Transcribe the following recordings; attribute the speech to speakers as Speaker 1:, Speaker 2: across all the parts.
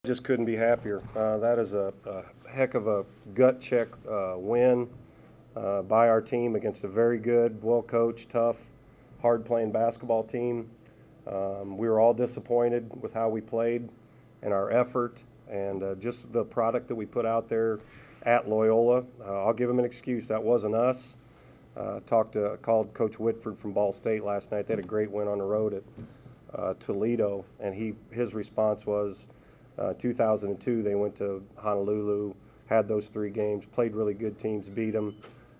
Speaker 1: Just couldn't be happier. That is a heck of a gut check win by our team against a very good, well-coached, tough, hard-playing basketball team. We were all disappointed with how we played and our effort and just the product that we put out there at Loyola. I'll give them an excuse. That wasn't us. Called Coach Whitford from Ball State last night. They had a great win on the road at Toledo, and his response was, 2002, they went to Honolulu, had those 3 games, played really good teams, beat them.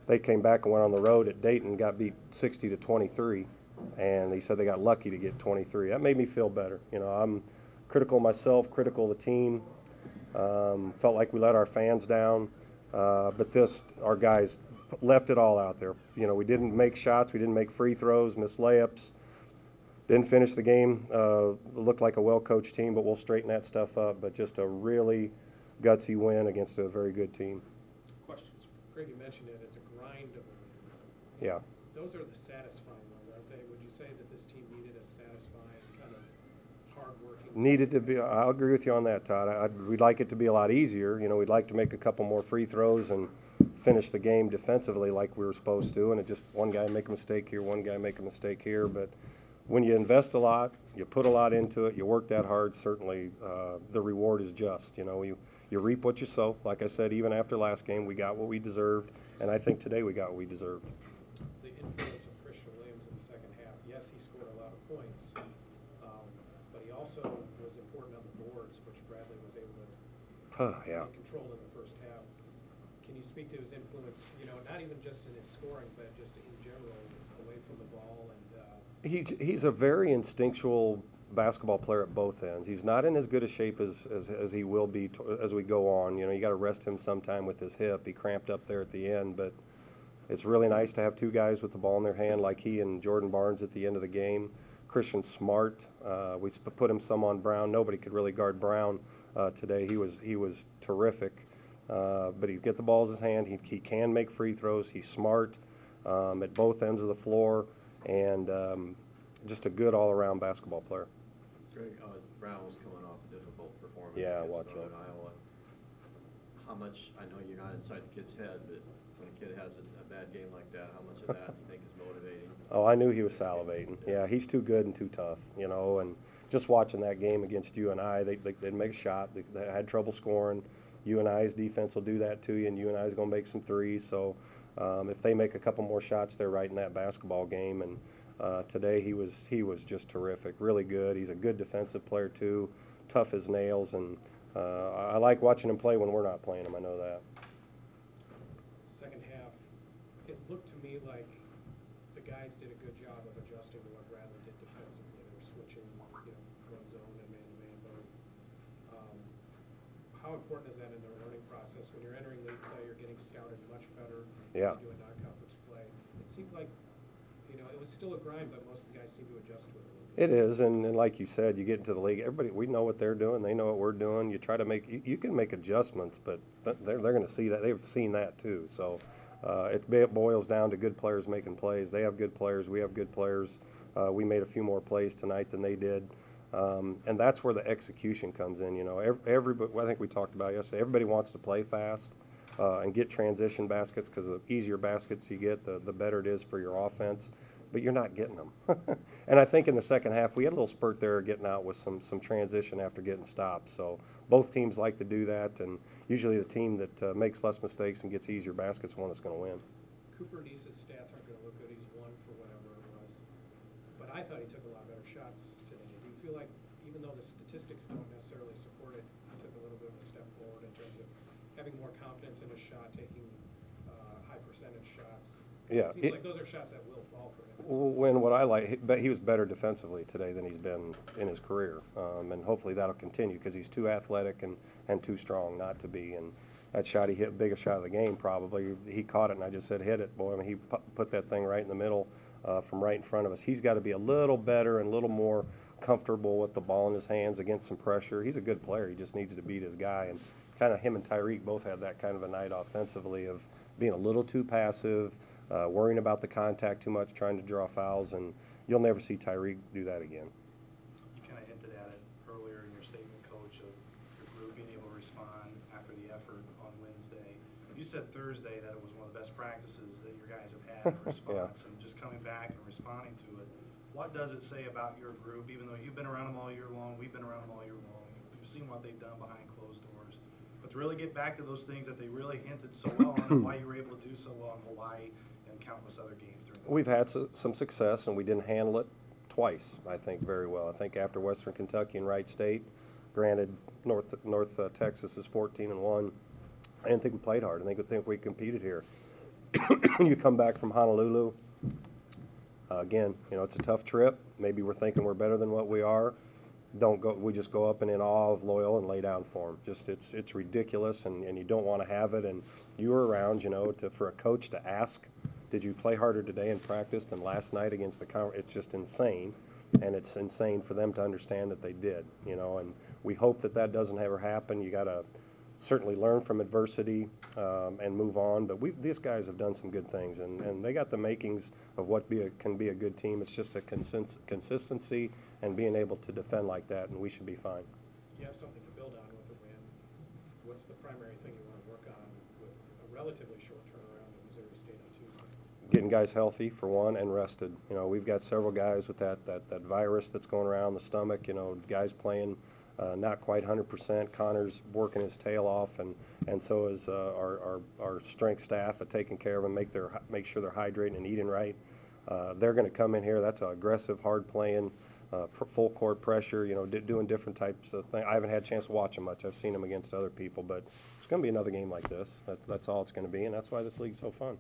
Speaker 1: They came back and went on the road at Dayton, got beat 60-23, and he said they got lucky to get 23. That made me feel better. You know, I'm critical of myself, critical of the team. Felt like we let our fans down, but our guys left it all out there. You know, we didn't make shots, we didn't make free throws, missed layups. Didn't finish the game. Looked like a well-coached team, but we'll straighten that stuff up. But just a really gutsy win against a very good team.
Speaker 2: Questions. Greg, you mentioned it. It's a grind of a win.
Speaker 1: Yeah.
Speaker 2: Those are the satisfying ones, aren't they? Would you say that this team needed a satisfying, kind of hard-working?
Speaker 1: Needed to be. I'll agree with you on that, Todd. We'd like it to be a lot easier. You know, we'd like to make a couple more free throws and finish the game defensively like we were supposed to. And it just one guy make a mistake here, one guy make a mistake here, but. When you invest a lot, you put a lot into it, you work that hard, certainly the reward is just. You know, you reap what you sow. Like I said, even after last game, we got what we deserved, and I think today we got what we deserved.
Speaker 2: The influence of Christian Williams in the second half, yes, he scored a lot of points, but he also was important on the boards, which Bradley was able to control in the first half. Can you speak to his influence, you know, not even just in his scoring, but just in general, away from the ball and
Speaker 1: He's a very instinctual basketball player at both ends. He's not in as good a shape as he will be as we go on. You know, you got to rest him sometime with his hip. He cramped up there at the end, but it's really nice to have 2 guys with the ball in their hand like he and Jordan Barnes at the end of the game. Christian Smart, we put him some on Brown. Nobody could really guard Brown today. He was terrific, but he get the ball in his hand. He can make free throws. He's smart at both ends of the floor. And just a good all-around basketball player.
Speaker 3: Greg, Brown was coming off a difficult performance
Speaker 1: against
Speaker 3: Northern Iowa. How much, I know you're not inside the kid's head, but when a kid has a bad game like that, how much of that do you think is motivating?
Speaker 1: Oh, I knew he was salivating. Yeah, he's too good and too tough, you know, and just watching that game against UNI, they'd make a shot. They had trouble scoring. UNI's defense will do that to you, and UNI's going to make some threes. So if they make a couple more shots, they're right in that basketball game. And today he was just terrific, really good. He's a good defensive player too, tough as nails. And I like watching him play when we're not playing him. I know that.
Speaker 2: Second half, it looked to me like the guys did a good job of adjusting to what Bradley did defensively. They were switching, you know, one zone and man-to-man both. How important is that in their learning process? When you're entering league play, you're getting scouted much better.
Speaker 1: Yeah.
Speaker 2: Doing non-conference play. It seemed like, you know, it was still a grind, but most of the guys seem to adjust to it a little bit.
Speaker 1: It is, and like you said, you get into the league. We know what they're doing. They know what we're doing. You try to you can make adjustments, but they're going to see that. They've seen that too. So it boils down to good players making plays. They have good players. We have good players. We made a few more plays tonight than they did. And that's where the execution comes in. You know, everybody. I think we talked about yesterday. Everybody wants to play fast and get transition baskets because the easier baskets you get, the better it is for your offense. But you're not getting them. And I think in the second half we had a little spurt there, getting out with some transition after getting stopped. So both teams like to do that, and usually the team that makes less mistakes and gets easier baskets is one that's going to win.
Speaker 2: Cooper Deese's stats aren't going to look good. He's 1 for whatever it was. But I thought he took a lot better shots today. Do you feel like, even though the statistics don't necessarily support it, he took a little bit of a step forward in terms of having more confidence in his shot, taking high percentage shots?
Speaker 1: Yeah,
Speaker 2: it seems like those are shots that will fall for him.
Speaker 1: When what I like, but he was better defensively today than he's been in his career, and hopefully that'll continue because he's too athletic and too strong not to be. And that shot he hit, biggest shot of the game probably. He caught it, and I just said, hit it, boy. I mean, he put that thing right in the middle from right in front of us. He's got to be a little better and a little more comfortable with the ball in his hands against some pressure. He's a good player. He just needs to beat his guy. And kind of him and Tyreek both had that kind of a night offensively of being a little too passive, worrying about the contact too much, trying to draw fouls, and you'll never see Tyreek do that again.
Speaker 4: You kind of hinted at it earlier in your statement, Coach, of your You said Thursday that it was one of the best practices that your guys have had in response, and just coming back and responding to it. What does it say about your group, even though you've been around them all year long, we've been around them all year long, you've seen what they've done behind closed doors, but to really get back to those things that they really hinted so well on and why you were able to do so well in Hawaii and countless other games during the
Speaker 1: We've had some success, and we didn't handle it twice, I think, very well. I think after Western Kentucky and Wright State, granted North Texas is 14-1, I didn't think we played hard. I think we competed here. You come back from Honolulu, again, you know, it's a tough trip. Maybe we're thinking we're better than what we are. We just go up and in awe of Loyola and lay down for them. Just it's ridiculous, and you don't want to have it. And you were around, you know, for a coach to ask, did you play harder today in practice than last night against the conference? It's just insane, and it's insane for them to understand that they did, you know. And we hope that doesn't ever happen. You got to certainly learn from adversity and move on. But these guys have done some good things, and they got the makings of what can be a good team. It's just a consistency and being able to defend like that, and we should be fine.
Speaker 2: You have something to build on with the win. What's the primary thing you want to work on with a relatively short turnaround in Missouri State on Tuesday?
Speaker 1: Getting guys healthy, for one, and rested. You know, we've got several guys with that virus that's going around the stomach, you know, guys playing not quite 100%. Connor's working his tail off, and so is our strength staff at taking care of them, make sure they're hydrating and eating right. They're going to come in here. That's an aggressive, hard playing, full court pressure. You know, doing different types of things. I haven't had a chance to watch them much. I've seen them against other people, but it's going to be another game like this. That's all it's going to be, and that's why this league's so fun.